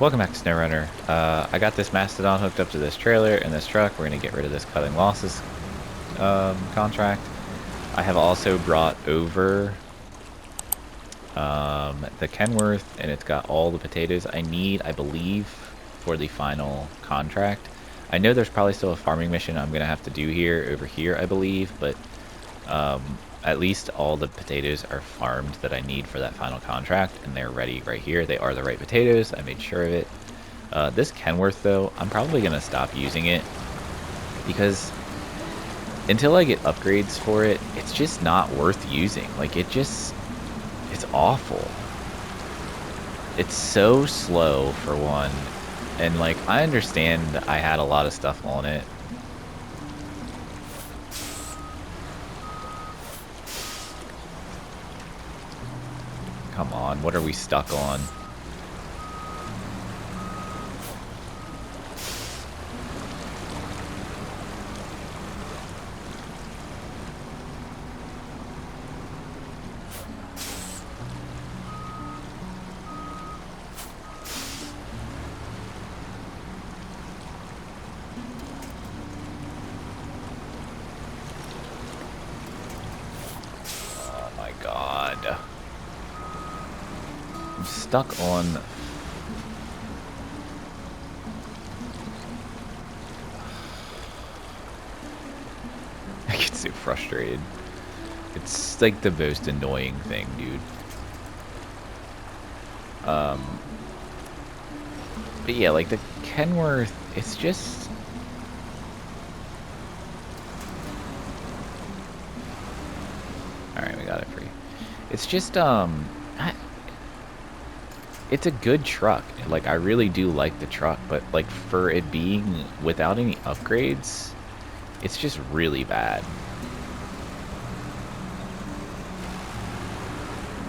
Welcome back to SnowRunner. I got this Mastodon hooked up to this trailer and this truck. We're going to get rid of this cutting losses contract. I have also brought over the Kenworth, and it's got all the potatoes I need, I believe, for the final contract. I know there's probably still a farming mission I'm going to have to do over here, I believe, but at least all the potatoes are farmed that I need for that final contract, and they're ready right here. They are the right potatoes. I made sure of it. This Kenworth, though, I'm probably going to stop using it because until I get upgrades for it, it's just not worth using. Like, it's awful. It's so slow, for one, and, like, I understand I had a lot of stuff on it. Come on, what are we stuck on? Oh my god. I'm stuck on... I get so frustrated. It's like the most annoying thing, dude. But yeah, like the Kenworth, it's just... Alright, we got it free. It's just, it's a good truck. Like, I really do like the truck, but, like, for it being without any upgrades, it's just really bad.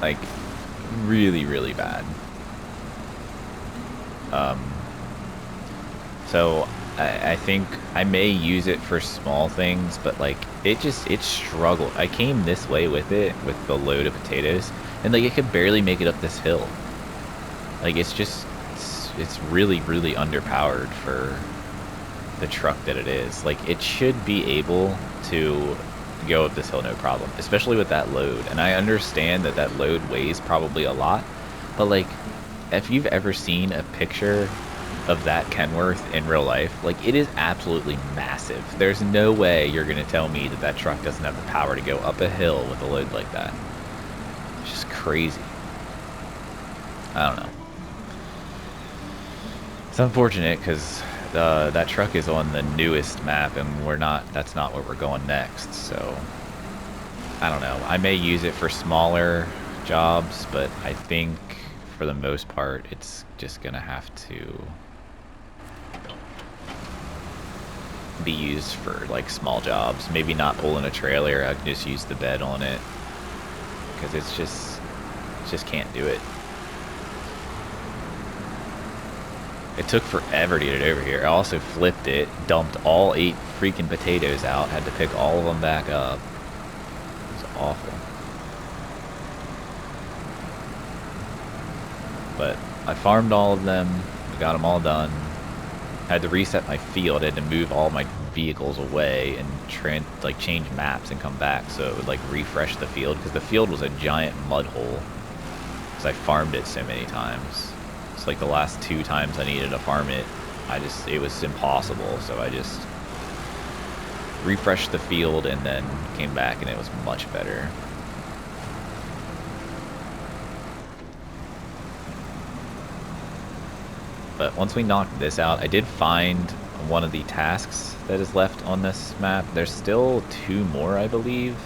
Like, really, really bad. So, I think I may use it for small things, but, like, it struggled. I came this way with it, with the load of potatoes, and, like, it could barely make it up this hill. Like, it's really, really underpowered for the truck that it is. Like, it should be able to go up this hill no problem, especially with that load. And I understand that that load weighs probably a lot, but, like, if you've ever seen a picture of that Kenworth in real life, like, it is absolutely massive. There's no way you're gonna tell me that that truck doesn't have the power to go up a hill with a load like that. It's just crazy. I don't know. It's unfortunate because that truck is on the newest map, and that's not where we're going next, so I don't know. I may use it for smaller jobs, but I think for the most part it's just gonna have to be used for, like, small jobs. Maybe not pulling a trailer. I can just use the bed on it because it just can't do it. It took forever to get it over here. I also flipped it, dumped all 8 freaking potatoes out, had to pick all of them back up. It was awful. But I farmed all of them, we got them all done. I had to reset my field, I had to move all my vehicles away and change maps and come back so it would, like, refresh the field, because the field was a giant mud hole because I farmed it so many times. It's like the last 2 times I needed to farm it, it was impossible, so I just refreshed the field and then came back and it was much better. But once we knocked this out, I did find one of the tasks that is left on this map. There's still 2 more, I believe,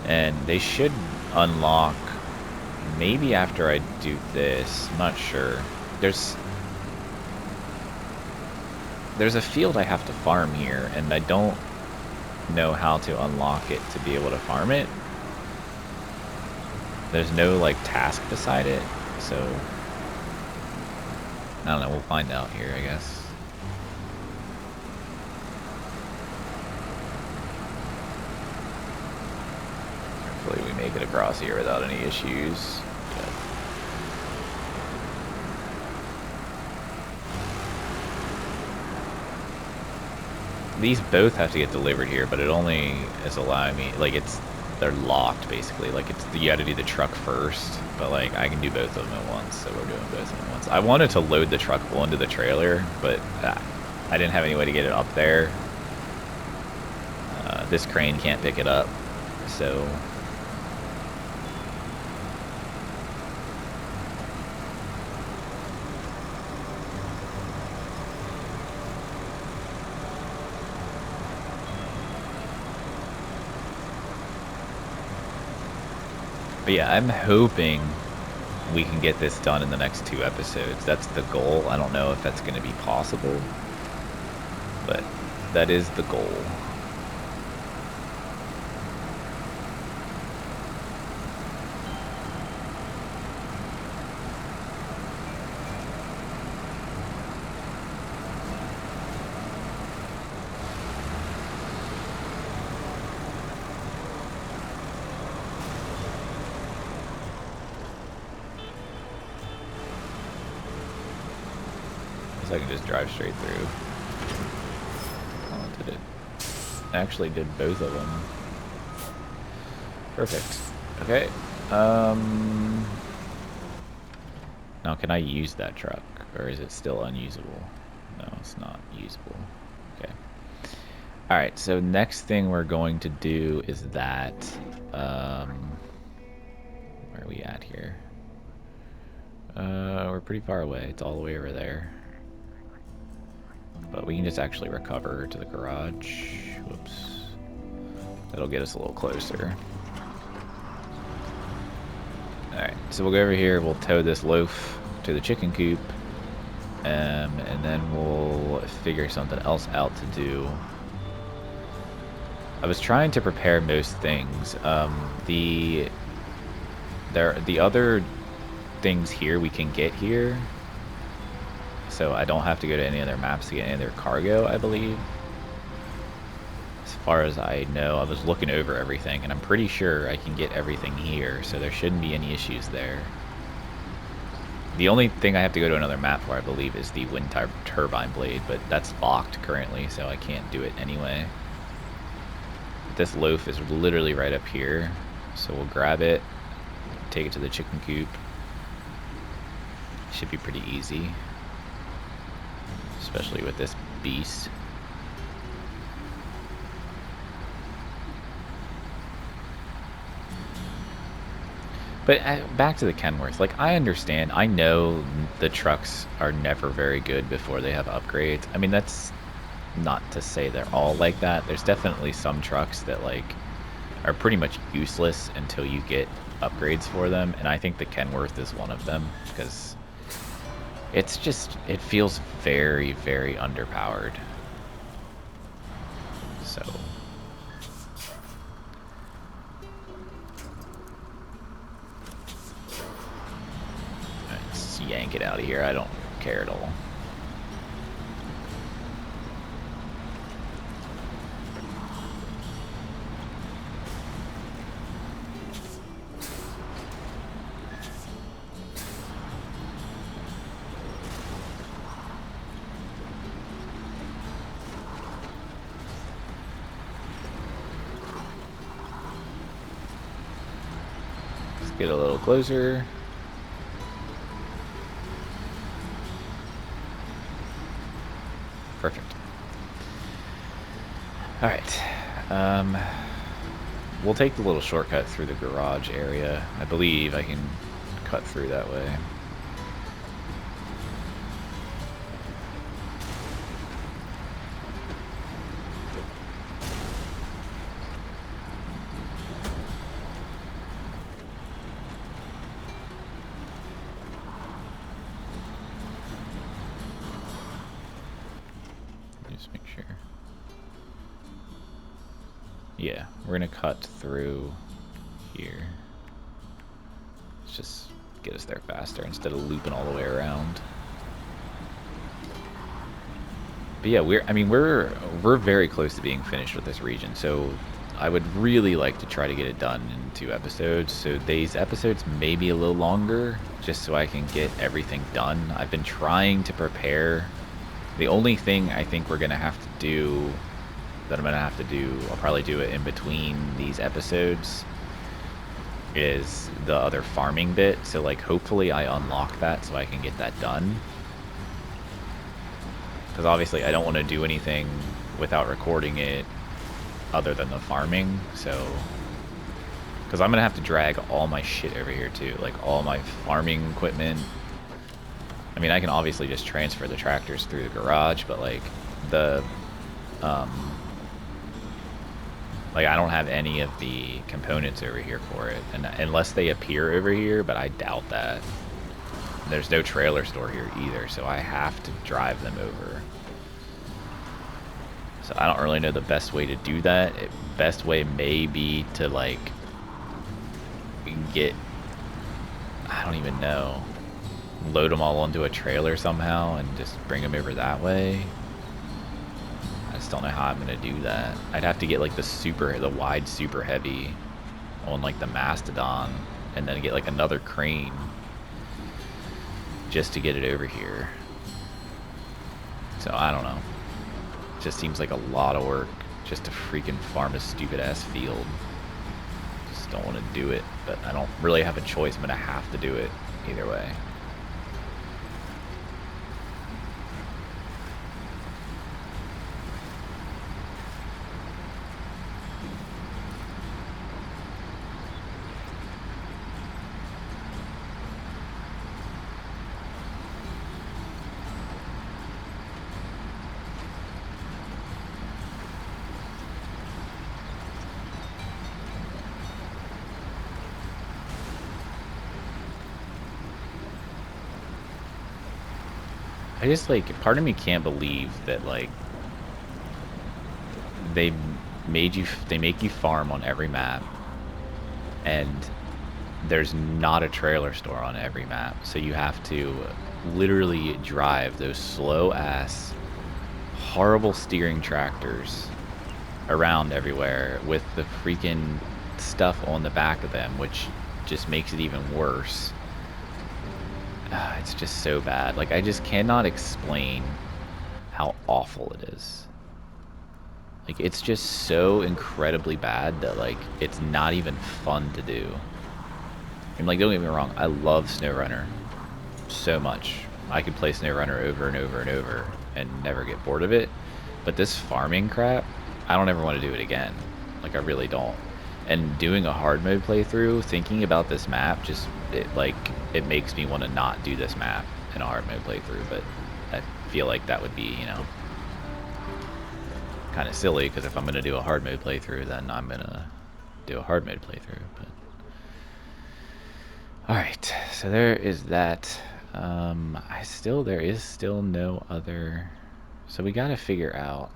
and they should unlock maybe after I do this. I'm not sure. There's a field I have to farm here, and I don't know how to unlock it to be able to farm it. There's no, like, task beside it, so I don't know, we'll find out here, I guess. Hopefully we make it across here without any issues. But these both have to get delivered here, but it only is allowing me, like, they're locked basically. Like, you got to do the truck first, but like I can do both of them at once, so we're doing both of them at once. I wanted to load the truck onto the trailer, but I didn't have any way to get it up there. This crane can't pick it up, so. But yeah, I'm hoping we can get this done in the next 2 episodes. That's the goal. I don't know if that's going to be possible, but that is the goal. I can just drive straight through. Oh, did it? Actually did both of them. Perfect. Okay. Now can I use that truck, or is it still unusable? No, it's not usable. Okay. All right. So next thing we're going to do is that. Where are we at here? We're pretty far away. It's all the way over there. But we can just actually recover to the garage. Whoops. That'll get us a little closer. Alright, so we'll go over here, we'll tow this loaf to the chicken coop, and then we'll figure something else out to do. I was trying to prepare most things. The other things here we can get here, so I don't have to go to any other maps to get any other cargo, I believe. As far as I know, I was looking over everything, and I'm pretty sure I can get everything here, so there shouldn't be any issues there. The only thing I have to go to another map for, I believe, is the wind turbine blade, but that's locked currently, so I can't do it anyway. This loaf is literally right up here, so we'll grab it, take it to the chicken coop. Should be pretty easy. Especially with this beast. But back to the Kenworth, like, I understand, I know the trucks are never very good before they have upgrades. I mean, that's not to say they're all like that. There's definitely some trucks that, like, are pretty much useless until you get upgrades for them, and I think the Kenworth is one of them, because it's just, it feels very, very underpowered. So. Let's yank it out of here. I don't care at all. Get a little closer. Perfect. All right. We'll take the little shortcut through the garage area. I believe I can cut through that way. Yeah, we're gonna cut through here. Let's just get us there faster instead of looping all the way around. But yeah, we're very close to being finished with this region, so I would really like to try to get it done in 2 episodes. So these episodes may be a little longer, just so I can get everything done. I've been trying to prepare. The only thing I think we're gonna have to do that I'm gonna have to do. I'll probably do it in between these episodes. Is the other farming bit. So like, hopefully I unlock that so I can get that done. Because obviously I don't want to do anything without recording it other than the farming. So, because I'm gonna have to drag all my shit over here too, like all my farming equipment. I mean, I can obviously just transfer the tractors through the garage, but like like I don't have any of the components over here for it, and unless they appear over here, but I doubt that. There's no trailer store here either, so I have to drive them over. So I don't really know the best way to do that. Best way may be to like get, I don't even know, load them all onto a trailer somehow and just bring them over that way. I just don't know how I'm gonna do that. I'd have to get like the wide super heavy on like the Mastodon, and then get like another crane just to get it over here. So I don't know. It just seems like a lot of work just to freaking farm a stupid ass field. Just don't want to do it, but I don't really have a choice. I'm gonna have to do it either way. I just like, part of me can't believe that like they make you farm on every map, and there's not a trailer store on every map, so you have to literally drive those slow ass horrible steering tractors around everywhere with the freaking stuff on the back of them, which just makes it even worse. It's just so bad. Like, I just cannot explain how awful it is. Like, it's just so incredibly bad that, like, it's not even fun to do. And, like, don't get me wrong, I love SnowRunner so much. I could play SnowRunner over and over and over and never get bored of it. But this farming crap, I don't ever want to do it again. Like, I really don't. And doing a hard mode playthrough, thinking about this map, just, it makes me want to not do this map in a hard mode playthrough. But I feel like that would be, you know, kind of silly, because if I'm going to do a hard mode playthrough, then I'm going to do a hard mode playthrough. But alright, so there is that. There is still no other, so we got to figure out,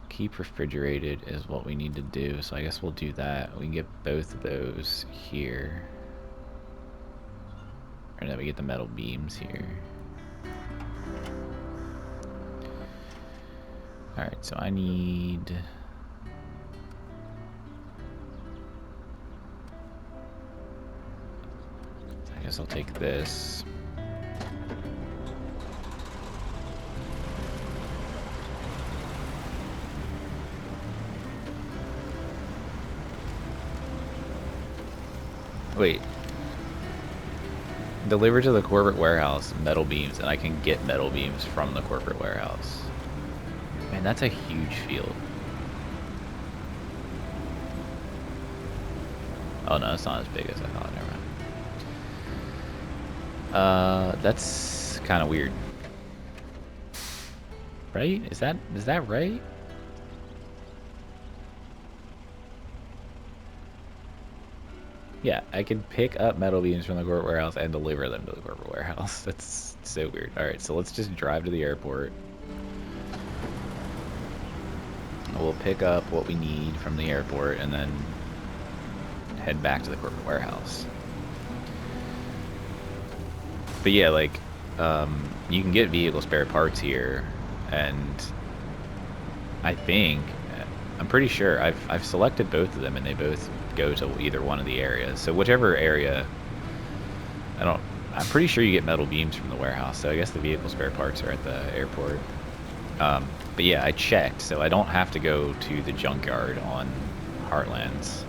keep refrigerated is what we need to do, so I guess we'll do that. We can get both of those here, and then we get the metal beams here. Alright, so I need, I guess I'll take this. Wait. Deliver to the corporate warehouse metal beams, and I can get metal beams from the corporate warehouse. Man, that's a huge field. Oh no, it's not as big as I thought. Never mind. That's kind of weird. Right? Is that right? Yeah, I can pick up metal beams from the corporate warehouse and deliver them to the corporate warehouse. That's so weird. Alright, so let's just drive to the airport. We'll pick up what we need from the airport and then head back to the corporate warehouse. But yeah, like, you can get vehicle spare parts here, and I'm pretty sure I've selected both of them, and they both go to either one of the areas. So whichever area, I'm pretty sure you get metal beams from the warehouse, so I guess the vehicle spare parts are at the airport. But yeah, I checked, so I don't have to go to the junkyard on Heartlands,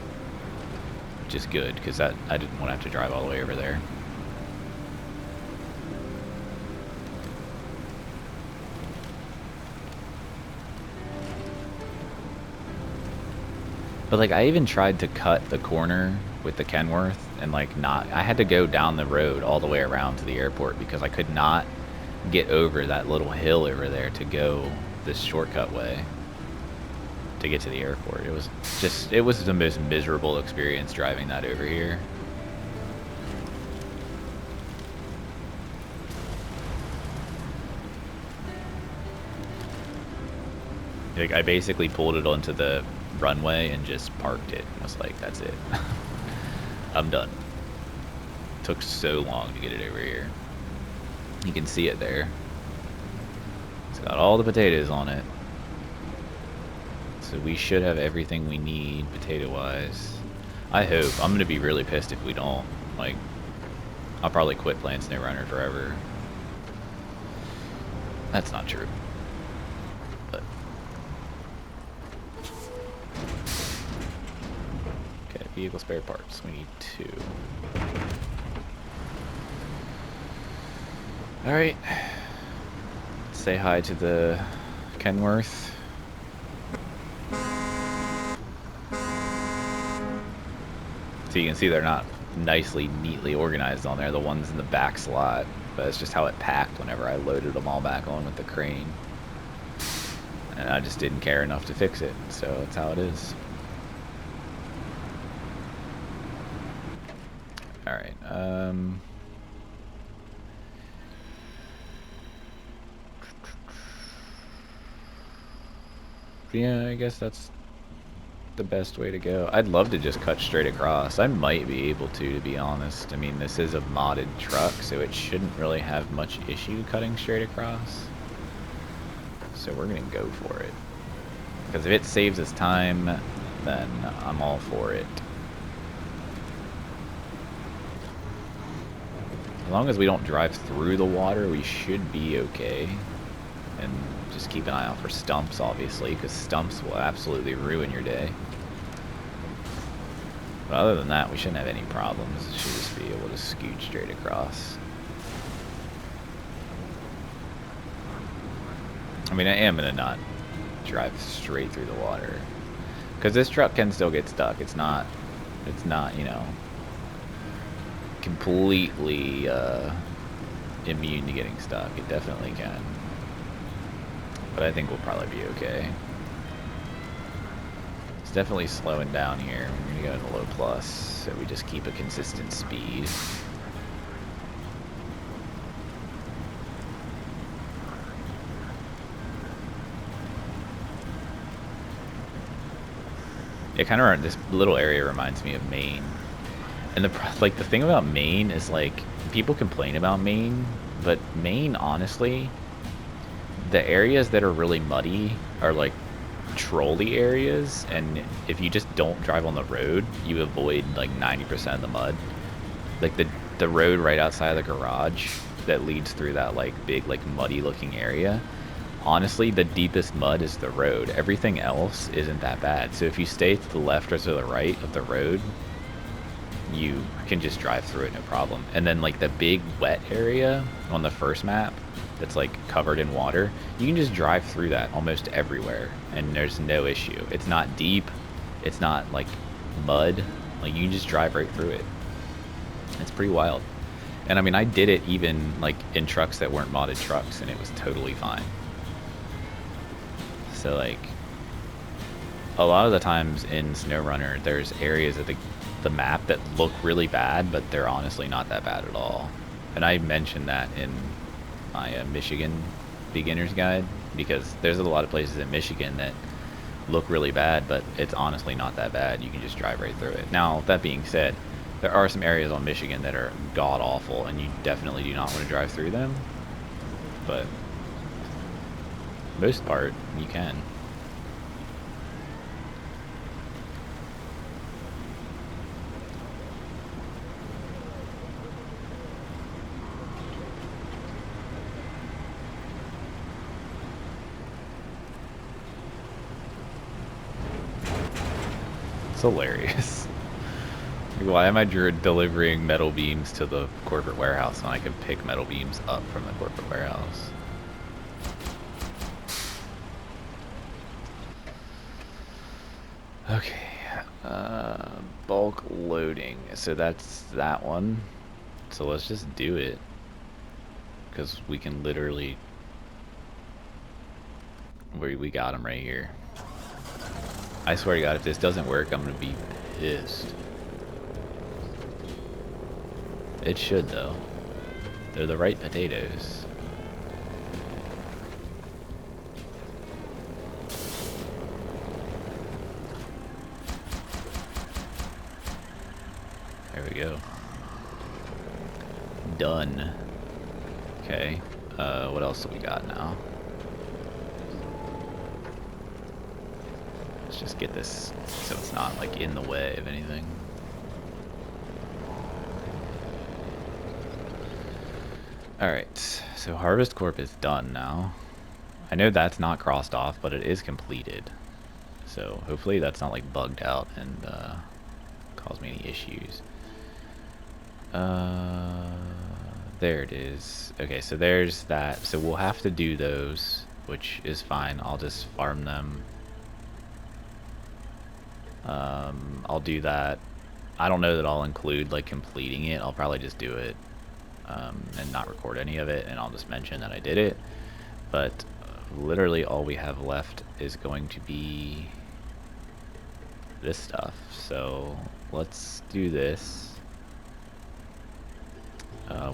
which is good, because I didn't want to have to drive all the way over there. But like, I even tried to cut the corner with the Kenworth, and like I had to go down the road all the way around to the airport because I could not get over that little hill over there to go this shortcut way to get to the airport. It was the most miserable experience driving that over here. Like, I basically pulled it onto the runway and just parked it. I was like, that's it. I'm done. Took so long to get it over here. You can see it there. It's got all the potatoes on it. So we should have everything we need potato-wise. I hope. I'm going to be really pissed if we don't. Like, I'll probably quit playing SnowRunner forever. That's not true. But okay, vehicle spare parts. We need 2. Alright. Say hi to the Kenworth. So you can see they're not nicely, neatly organized on there, the ones in the back slot. But it's just how it packed whenever I loaded them all back on with the crane. And I just didn't care enough to fix it, so that's how it is. Alright, yeah, I guess that's the best way to go. I'd love to just cut straight across. I might be able to be honest. I mean, this is a modded truck, so it shouldn't really have much issue cutting straight across. So we're gonna go for it. Because if it saves us time, then I'm all for it. As long as we don't drive through the water, we should be okay. And just keep an eye out for stumps, obviously, because stumps will absolutely ruin your day. But other than that, we shouldn't have any problems. It should just be able to scoot straight across. I mean, I am going to not drive straight through the water. Because this truck can still get stuck. It's not, you know, completely immune to getting stuck. It definitely can. But I think we'll probably be okay. It's definitely slowing down here. We're going to go into low plus, so we just keep a consistent speed. It kind of, this little area reminds me of Maine. And the thing about Maine is, like, people complain about Maine, but Maine, honestly, the areas that are really muddy are like trolley areas, and if you just don't drive on the road, you avoid like 90% of the mud. Like the road right outside of the garage that leads through that like big like muddy looking area, honestly the deepest mud is the road. Everything else isn't that bad. So if you stay to the left or to the right of the road, you can just drive through it no problem. And then like the big wet area on the first map that's like covered in water, you can just drive through that almost everywhere and there's no issue. It's not deep, it's not like mud, like you can just drive right through it. It's pretty wild. And I mean, I did it even like in trucks that weren't modded trucks, and it was totally fine. So like a lot of the times in SnowRunner, there's areas of the map that look really bad, but they're honestly not that bad at all. And I mentioned that in my Michigan beginner's guide, because there's a lot of places in Michigan that look really bad, but it's honestly not that bad. You can just drive right through it. Now, that being said, there are some areas on Michigan that are god awful, and you definitely do not want to drive through them, but most part you can. hilarious. Why am I delivering metal beams to the corporate warehouse when I can pick metal beams up from the corporate warehouse? Okay. Bulk loading. So that's that one. So let's just do it. Because we can literally... We got them right here. I swear to God, if this doesn't work, I'm going to be pissed. It should, though. They're the right potatoes. There we go. Done. Okay. What else do we got now? Let's just get this so it's not like in the way of anything. Alright, so Harvest Corp is done now. I know that's not crossed off, but it is completed. So hopefully that's not like bugged out and cause me any issues. There it is. Okay, so there's that. So we'll have to do those, which is fine. I'll just farm them. I'll do that. I don't know that I'll include like completing it. I'll probably just do it and not record any of it, and I'll just mention that I did it. But literally all we have left is going to be this stuff. So let's do this.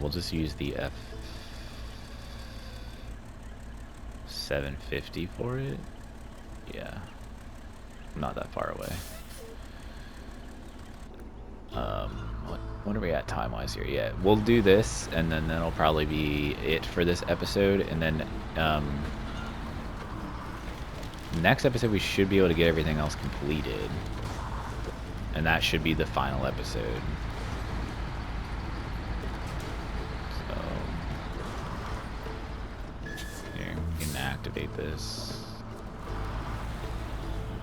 We'll just use the F750 for it. Yeah, I'm not that far away. What are we at time-wise here? Yeah, we'll do this, and then that'll probably be it for this episode. And then next episode we should be able to get everything else completed, and that should be the final episode. So here, we can activate this.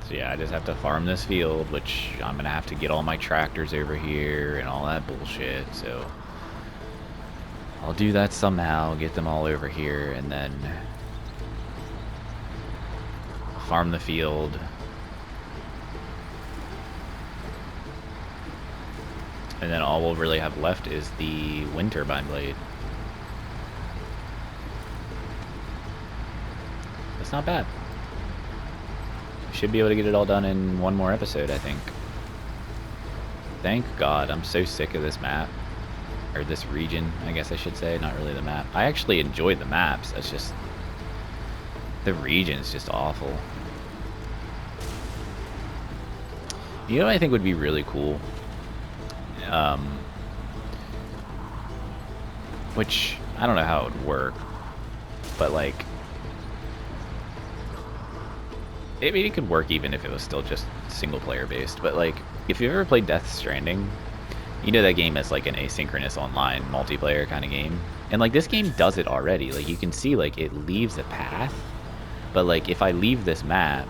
So yeah, I just have to farm this field, which I'm going to have to get all my tractors over here and all that bullshit. So I'll do that somehow, get them all over here, and then farm the field. And then all we'll really have left is the wind turbine blade. That's not bad. Should be able to get it all done in one more episode, I think. Thank God. I'm so sick of this map. Or this region, I guess I should say. Not really the map. I actually enjoy the maps. It's just... the region's just awful. You know what I think would be really cool? Which, I don't know how it would work. But like... I mean, it could work even if it was still just single player based, but like, if you've ever played Death Stranding, you know that game is like an asynchronous online multiplayer kind of game. And like, this game does it already. Like, you can see like it leaves a path, but like if I leave this map,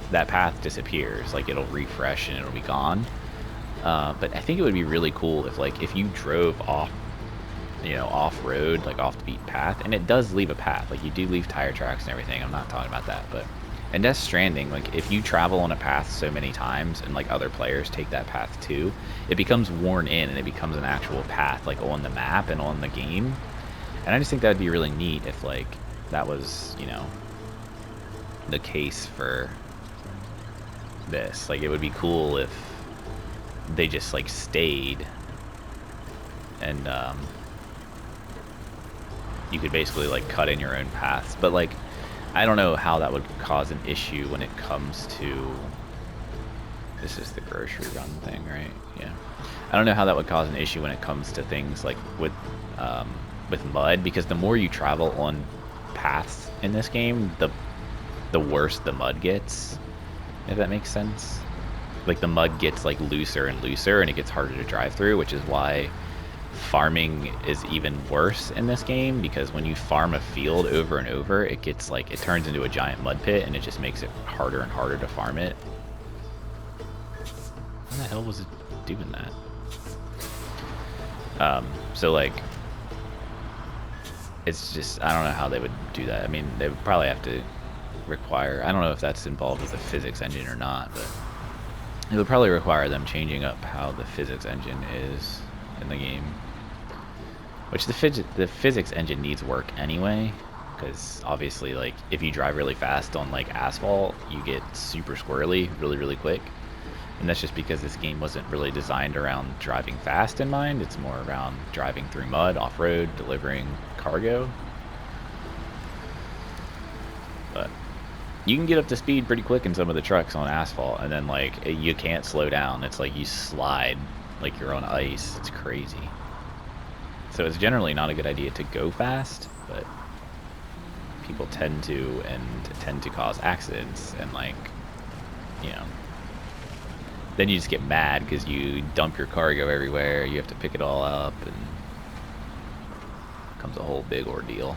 that path disappears. Like, it'll refresh and it'll be gone. But I think it would be really cool if like, if you drove off, you know, off-road, like off the beaten path, and it does leave a path. Like, you do leave tire tracks and everything. I'm not talking about that, but in Death Stranding, like, if you travel on a path so many times and like other players take that path too, it becomes worn in and it becomes an actual path, like on the map and on the game. And I just think that would be really neat if like that was, you know, the case for this. Like, it would be cool if they just like stayed and you could basically like cut in your own paths. But like, I don't know how that would cause an issue when it comes to... This is the grocery run thing, right? Yeah. I don't know how that would cause an issue when it comes to things like with mud, because the more you travel on paths in this game, the worse the mud gets, if that makes sense. Like, the mud gets like looser and looser, and it gets harder to drive through, which is why farming is even worse in this game, because when you farm a field over and over, it gets like, it turns into a giant mud pit, and it just makes it harder and harder to farm it. the hell was it doing that? So like, it's just, I don't know how they would do that. I mean, they would probably have to require, I don't know if that's involved with the physics engine or not, but it would probably require them changing up how the physics engine is in the game. Which the physics engine needs work anyway, because obviously, like, if you drive really fast on like asphalt, you get super squirrely really quick. And that's just because this game wasn't really designed around driving fast in mind. It's more around driving through mud, off-road, delivering cargo. But you can get up to speed pretty quick in some of the trucks on asphalt, and then like you can't slow down. It's like you slide like you're on ice. It's crazy. So it's generally not a good idea to go fast, but people tend to, and tend to cause accidents, and like, you know, then you just get mad because you dump your cargo everywhere. You have to pick it all up, and it becomes a whole big ordeal.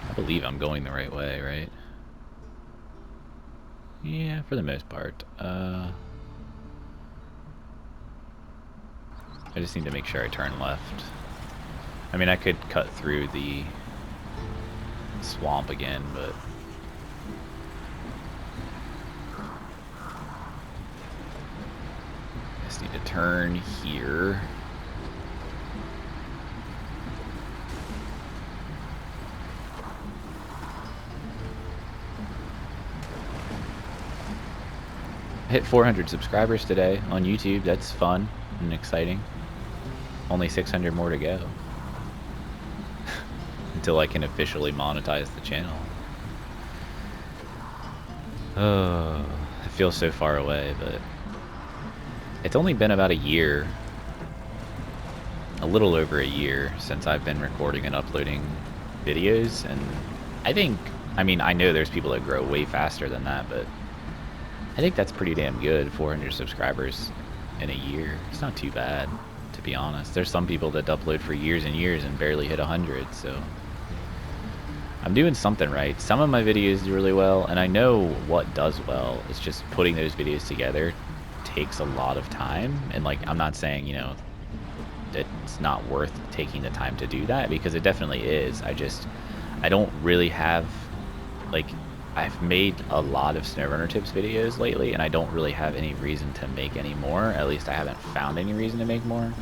I believe I'm going the right way, right? Yeah, for the most part. I just need to make sure I turn left. I mean, I could cut through the swamp again, but I just need to turn here. Hit 400 subscribers today on YouTube. That's fun and exciting. Only 600 more to go until I can officially monetize the channel. Oh, I feel so far away, but it's only been about a year, a little over a year, since I've been recording and uploading videos, and I mean, I know there's people that grow way faster than that, but I think that's pretty damn good, 400 subscribers in a year. It's not too bad, to be honest. There's some people that upload for years and years and barely hit 100, so I'm doing something right. Some of my videos do really well, and I know what does well. It's just putting those videos together takes a lot of time, and like, I'm not saying, you know, it's not worth taking the time to do that, because it definitely is. I don't really have, like, I've made a lot of SnowRunner tips videos lately, and I don't really have any reason to make any more. At least I haven't found any reason to make more.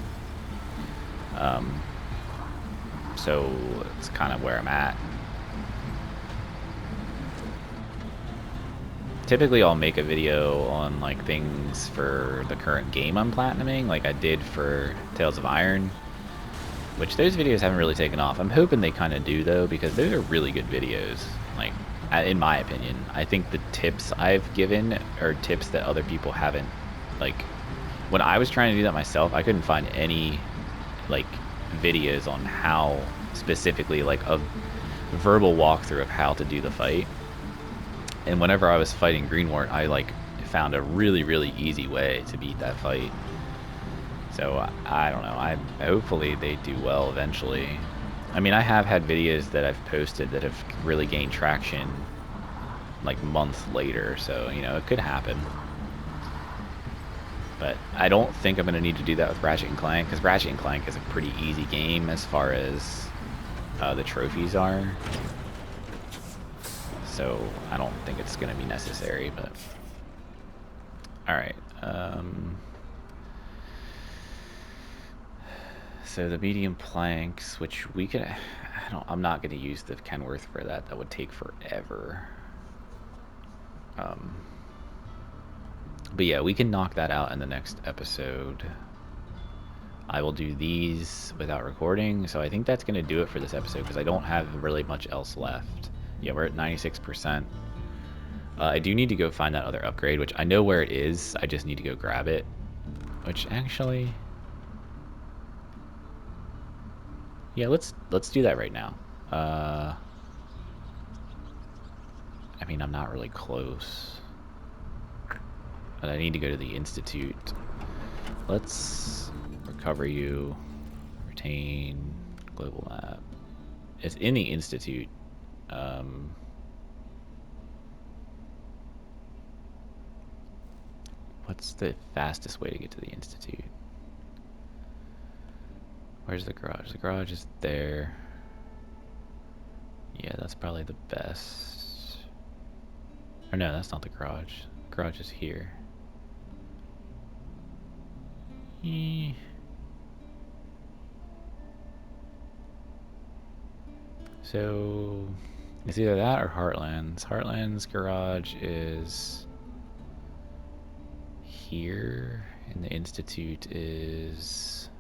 So it's kind of where I'm at. Typically I'll make a video on like things for the current game I'm platinuming, like I did for Tales of Iron, which those videos haven't really taken off. I'm hoping they kind of do though, because those are really good videos. Like, in my opinion, I think the tips I've given are tips that other people haven't. Like, when I was trying to do that myself, I couldn't find any like videos on how specifically, like a verbal walkthrough of how to do the fight. And whenever I was fighting Greenwort, I like found a really easy way to beat that fight. So I don't know, hopefully they do well eventually. I mean, I have had videos that I've posted that have really gained traction like months later, so, you know, it could happen. But I don't think I'm going to need to do that with Ratchet & Clank, because Ratchet & Clank is a pretty easy game as far as the trophies are. So I don't think it's going to be necessary, but... Alright, so the medium planks, which we could... I'm not going to use the Kenworth for that. That would take forever. But yeah, we can knock that out in the next episode. I will do these without recording, so I think that's going to do it for this episode, because I don't have really much else left. Yeah, we're at 96%. I do need to go find that other upgrade, which I know where it is. I just need to go grab it. Which actually... yeah, let's do that right now. I mean, I'm not really close. But I need to go to the Institute. Let's recover you. Retain global map. It's in the Institute. What's the fastest way to get to the Institute? Where's the garage? The garage is there. Yeah, that's probably the best. Or no, that's not the garage. The garage is here. So it's either that or Heartlands. Heartlands garage is here, and the Institute is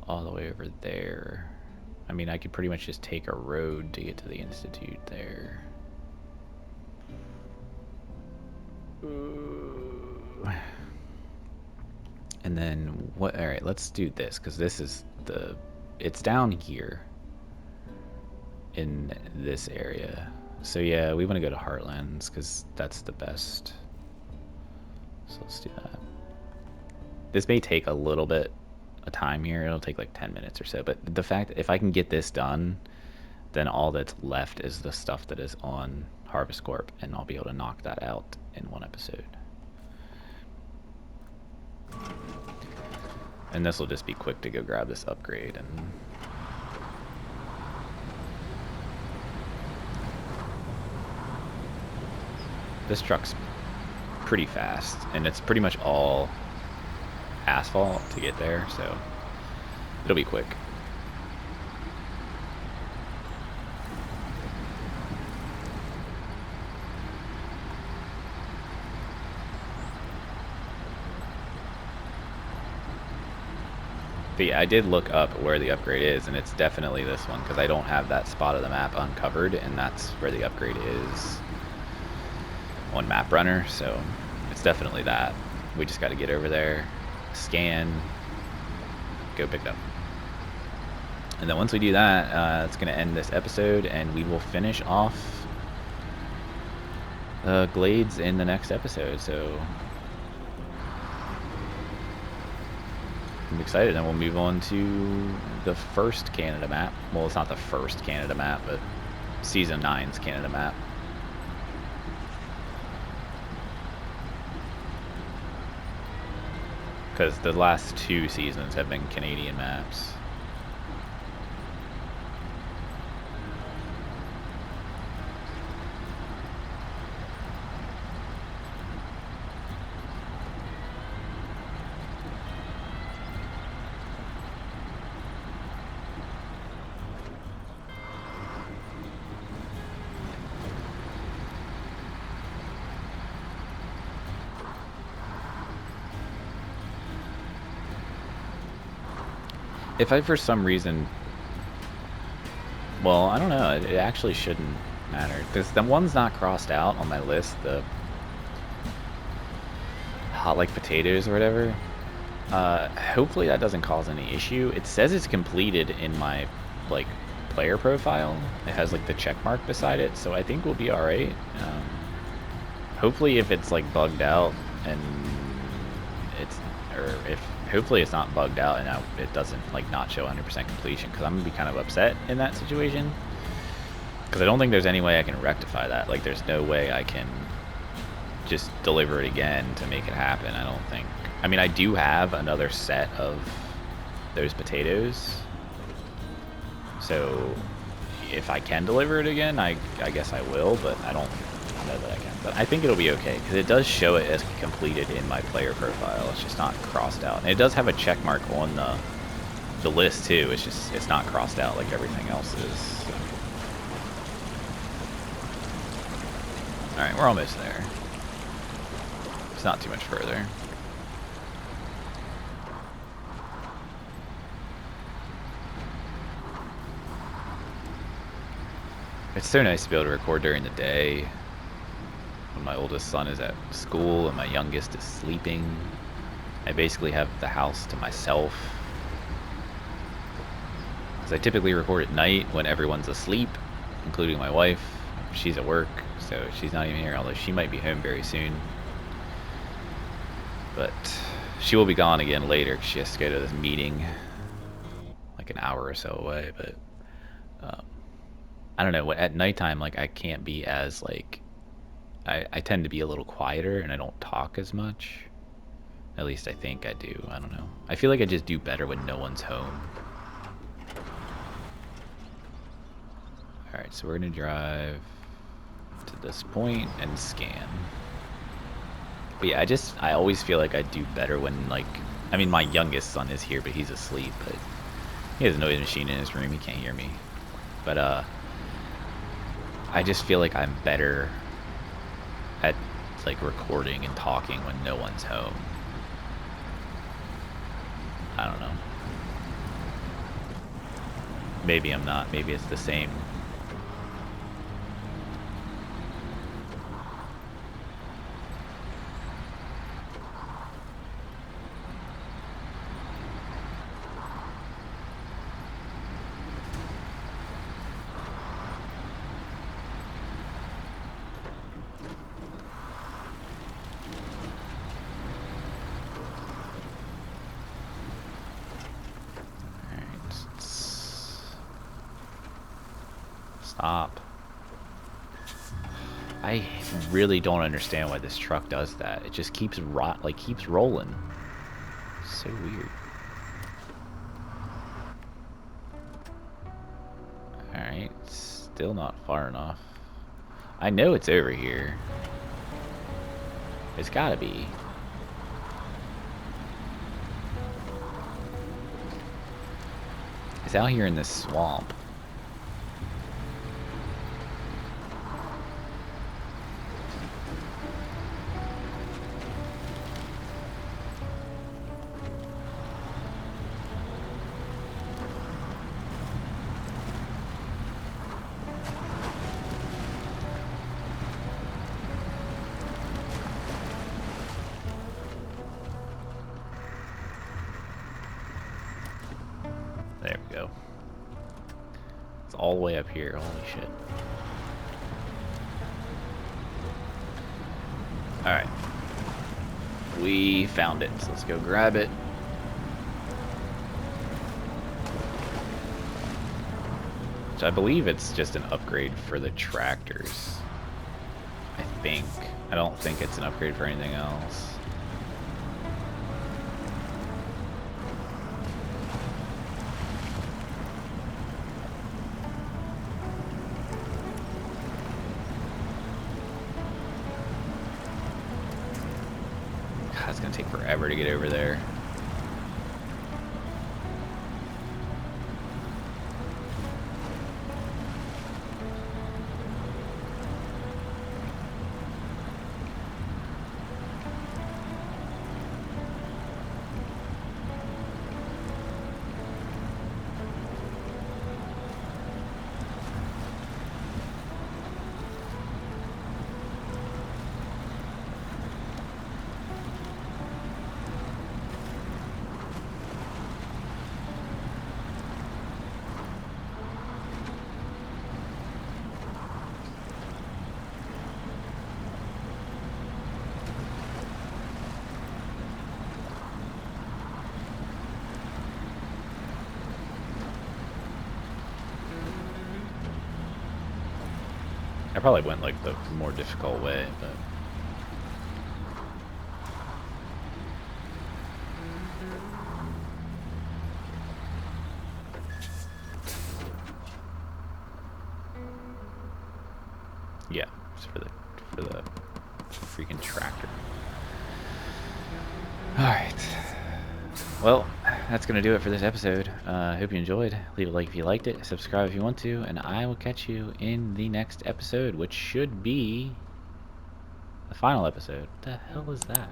all the way over there. I mean, I could pretty much just take a road to get to the Institute there. And then what? All right, let's do this, because this is it's down here in this area. So yeah, we want to go to Heartlands because that's the best. So let's do that. This may take a little bit of time here. It'll take like 10 minutes or so. But the fact that if I can get this done, then all that's left is the stuff that is on Harvest Corp, and I'll be able to knock that out in one episode. And this will just be quick to go grab this upgrade. And this truck's pretty fast, and it's pretty much all asphalt to get there, so it'll be quick. But yeah, I did look up where the upgrade is, and it's definitely this one, because I don't have that spot of the map uncovered, and that's where the upgrade is on Map Runner, so it's definitely that. We just got to get over there, scan, go pick it up. And then once we do that, it's going to end this episode, and we will finish off Glades in the next episode, so I'm excited. Then we'll move on to the first Canada map. Well, it's not the first Canada map, but Season 9's Canada map. Because the last 2 seasons have been Canadian maps. If I, for some reason, well, I don't know, it actually shouldn't matter, because the one's not crossed out on my list, the hot like potatoes or whatever. Hopefully that doesn't cause any issue. It says it's completed in my like player profile. It has like the check mark beside it, so I think we'll be all right. Hopefully if it's like bugged out and it's, or if hopefully it's not bugged out and it doesn't like not show 100% completion, because I'm gonna be kind of upset in that situation, because I don't think there's any way I can rectify that. Like there's no way I can just deliver it again to make it happen. I don't think. I mean, I do have another set of those potatoes, so if I can deliver it again, I guess I will, but I don't know that I can. But I think it'll be okay, because it does show it as completed in my player profile. It's just not crossed out, and it does have a check mark on the list too. It's just, it's not crossed out like everything else is. So. All right, we're almost there. It's not too much further. It's so nice to be able to record during the day when my oldest son is at school and my youngest is sleeping. I basically have the house to myself, because I typically record at night when everyone's asleep, including my wife. She's at work, so she's not even here, although she might be home very soon. But she will be gone again later, because she has to go to this meeting. like an hour or so away, but um, I don't know. At nighttime, like I can't be as like I tend to be a little quieter and I don't talk as much. At least I think I do. I don't know. I feel like I just do better when no one's home. All right, so we're gonna drive to this point and scan. But yeah, I always feel like I do better when like, I mean, my youngest son is here, but he's asleep. But he has a noise machine in his room. He can't hear me. But I just feel like I'm better at like recording and talking when no one's home. I don't know. Maybe I'm not. Maybe it's the same. Stop. I really don't understand why this truck does that. It just keeps keeps rolling. It's so weird. Alright, still not far enough. I know it's over here. It's gotta be. It's out here in this swamp. There we go. It's all the way up here. Holy shit. Alright. We found it, so let's go grab it. Which I believe it's just an upgrade for the tractors. I think. I don't think it's an upgrade for anything else. God, it's gonna take forever to get over there. I probably went like the more difficult way, but yeah, it's for the freaking tractor. All right. Well, that's gonna do it for this episode. I hope you enjoyed. Leave a like if you liked it. Subscribe if you want to, and I will catch you in the next episode, which should be the final episode. What the hell is that?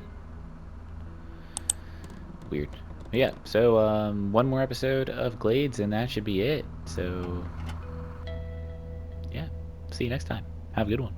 Weird. But yeah. So one more episode of Glades, and that should be it. So yeah. See you next time. Have a good one.